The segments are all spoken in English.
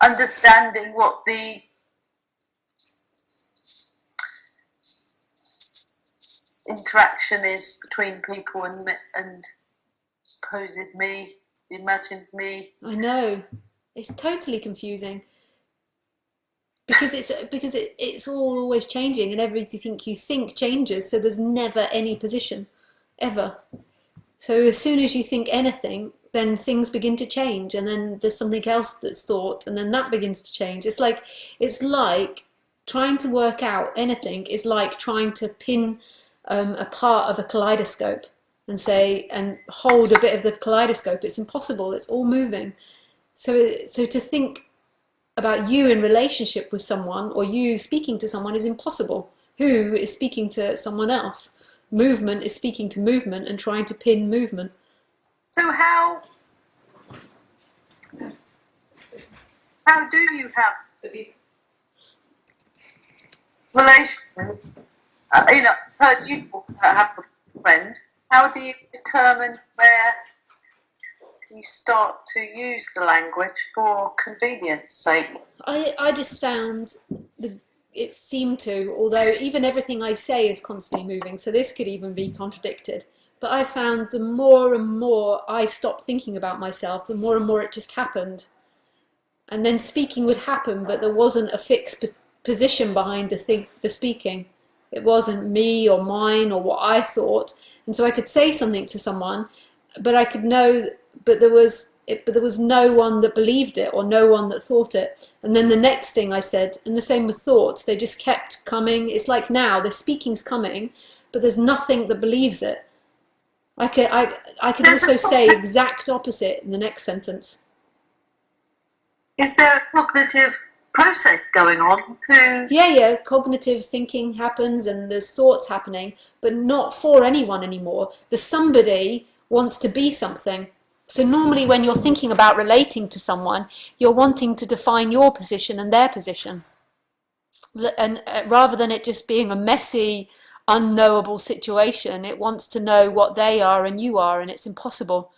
understanding what the interaction is between people and supposed me, the imagined me. I know. It's totally confusing. Because it's all always changing, and everything you think changes, so there's never any position, ever. So as soon as you think anything, then things begin to change, and then there's something else that's thought, and then that begins to change. It's like trying to work out anything is like trying to pin a part of a kaleidoscope and hold a bit of the kaleidoscope. It's impossible. It's all moving. So to think about you in relationship with someone, or you speaking to someone, is impossible. Who is speaking to someone else? Movement is speaking to movement and trying to pin movement. So how do you have relations? I've heard you have a friend. How do you determine where you start to use the language for convenience sake? I just found it seemed to, although even everything I say is constantly moving, so this could even be contradicted. But I found the more and more I stopped thinking about myself, the more and more it just happened. And then speaking would happen, but there wasn't a fixed position behind the speaking. It wasn't me or mine or what I thought. And so I could say something to someone, but I could know, but there was no one that believed it or no one that thought it. And then the next thing I said, and the same with thoughts, they just kept coming. It's like now the speaking's coming, but there's nothing that believes it. I could also say exact opposite in the next sentence. Is there a cognitive process going on? Yeah, cognitive thinking happens and there's thoughts happening, but not for anyone anymore. The somebody wants to be something. So normally when you're thinking about relating to someone, you're wanting to define your position and their position. And rather than it just being a messy, unknowable situation, it wants to know what they are and you are, and it's impossible.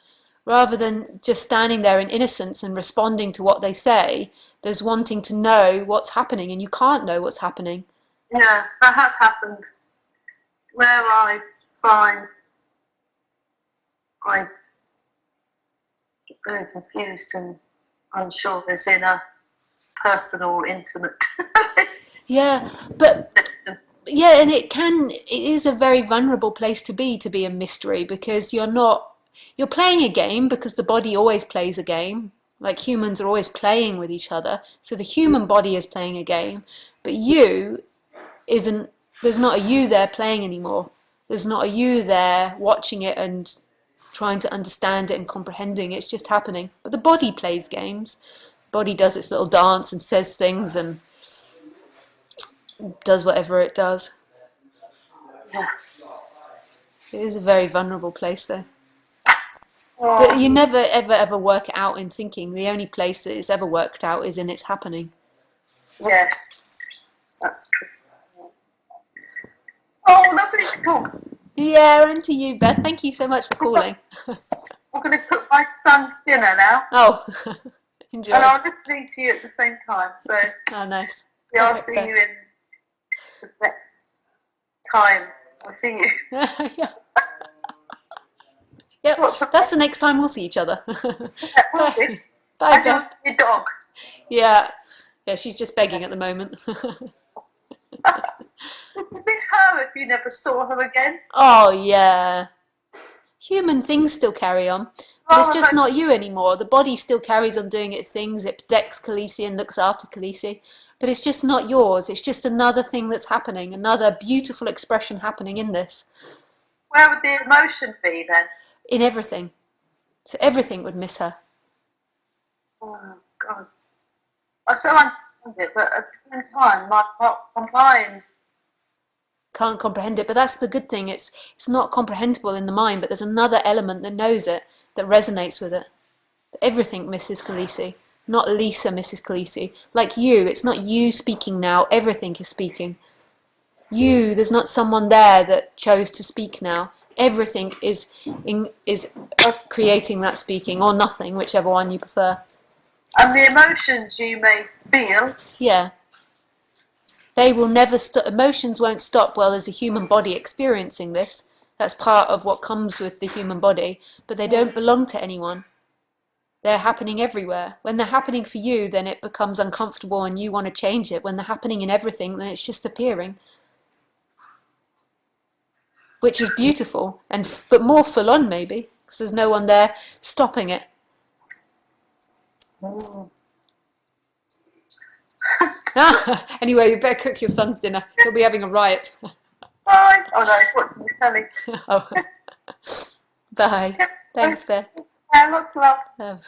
Rather than just standing there in innocence and responding to what they say, there's wanting to know what's happening, and you can't know what's happening. Yeah, that has happened. Where I find I'm very confused and unsure is in a personal, intimate. Yeah, and it is a very vulnerable place to be a mystery, because you're playing a game, because the body always plays a game. Like humans are always playing with each other. So the human body is playing a game, but there's not a you there playing anymore. There's not a you there watching it and trying to understand it and comprehending. It's just happening. But the body plays games. The body does its little dance and says things and does whatever it does. Yeah. It is a very vulnerable place though. But you never ever work it out in thinking. The only place that it's ever worked out is in its happening. Yes, that's true. Oh, lovely to talk. Yeah, and to you, Beth. Thank you so much for calling. I'm going to cook my son's dinner now. Oh, enjoy. And I'm listening to you at the same time. So, oh, nice. Yeah, I'll see you in the next time. I'll see you. Yeah. Yep, that's the next time we'll see each other. Bye. Bye, Beth. Your dog. Yeah, she's just begging at the moment. Would you miss her if you never saw her again? Oh, yeah. Human things still carry on. But it's just not you anymore. The body still carries on doing its things. It protects Khaleesi and looks after Khaleesi. But it's just not yours. It's just another thing that's happening. Another beautiful expression happening in this. Where would the emotion be then? In everything. So everything would miss her. Oh, God. I so understand it, but at the same time, my mind can't comprehend it. But that's the good thing. It's not comprehensible in the mind, but there's another element that knows it, that resonates with it. Everything misses Khaleesi. Not Lisa misses Khaleesi. Like you, it's not you speaking now. Everything is speaking. There's not someone there that chose to speak now. Everything is creating that speaking, or nothing, whichever one you prefer. And the emotions you may feel. Yeah. They will never stop. Emotions won't stop while there's a human body experiencing this. That's part of what comes with the human body. But they don't belong to anyone. They're happening everywhere. When they're happening for you, then it becomes uncomfortable and you want to change it. When they're happening in everything, then it's just appearing. Which is beautiful, but more full on maybe, because there's no one there stopping it. Anyway, you better cook your son's dinner. He'll be having a riot. Bye. Oh no, it's watching the telly. Oh. Bye. Thanks, Beth. Yeah, lots of love. Love.